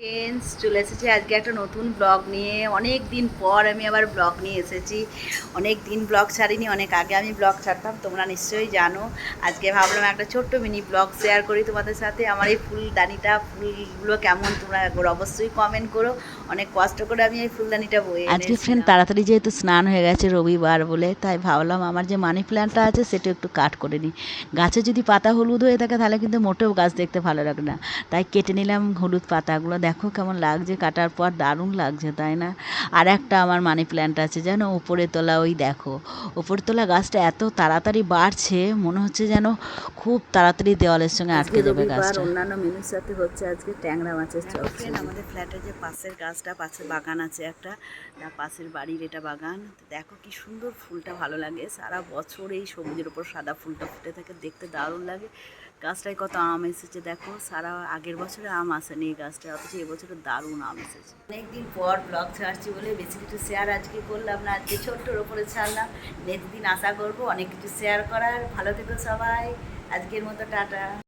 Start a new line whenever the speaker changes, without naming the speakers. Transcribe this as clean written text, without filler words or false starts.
Friends, চলে এসেছি আজকে একটা নতুন ব্লগ নিয়ে। অনেক দিন পর আমি আবার ব্লগ নিয়ে এসেছি। অনেক দিন ব্লগ ছাড়িনি, অনেক আগে আমি ব্লগ ছাড়তাম, তোমরা নিশ্চয়ই জানো। আজকে ভাবলাম একটা ছোট্ট মিনি ব্লগ শেয়ার করি তোমাদের সাথে। আমার এই ফুলদানিটা, ফুলগুলো কেমন তোমরা অবশ্যই কমেন্ট করো। অনেক কষ্ট করে আমি এই ফুলদানিটা বয়ে
আজকে ফ্রেন্ড তাড়াতাড়ি যেহেতু স্নান হয়ে গেছে রবিবার বলে, তাই ভাবলাম আমার যে মানি প্ল্যান্টটা আছে সেটা একটু কাট করে নিই। গাছে যদি পাতা হলুদ হয়ে থাকে তাহলে কিন্তু মোটেও গাছ দেখতে ভালো লাগে না, তাই কেটে নিলাম হলুদ পাতাগুলো। দেখো কেমন লাগছে কাটার পর, দারুণ লাগছে তাই না? আর একটা আমার মানি প্ল্যান্ট আছে যেন উপরে তোলা, ওই দেখো উপরে তোলা গাছটা এত তাড়াতাড়ি বাড়ছে, মনে হচ্ছে যেন খুব তাড়াতাড়ি দেওয়ালের সঙ্গে আটকে যাবে গাছটা।
অন্যান্য মেনুর সাথে হচ্ছে আজকে ট্যাংরা মাছের চপ। আমাদের ফ্ল্যাটের যে পাশের গাছটা, পাশের বাগান আছে একটা, তার পাশের বাড়ির এটা বাগান। দেখো কি সুন্দর ফুলটা, ভালো লাগে। সারা বছর এই সবুজের উপর সাদা ফুলটা ফুটে থাকে, দেখতে দারুণ লাগে। গাছটায় কত আম এসেছে দেখো, সারা আগের বছরে আম আসেনি এই গাছটা, অথচ এবছরে দারুণ আম এসেছে। অনেকদিন পর ব্লগ ছাড়ছি বলে বেশি কিছু শেয়ার আজকে করলাম না, আজকে ছোট্টর ওপরে ছাড়লাম। নেক্সট দিন আশা করবো অনেক কিছু শেয়ার করার। ভালো থেকো সবাই, আজকের মতো টাটা।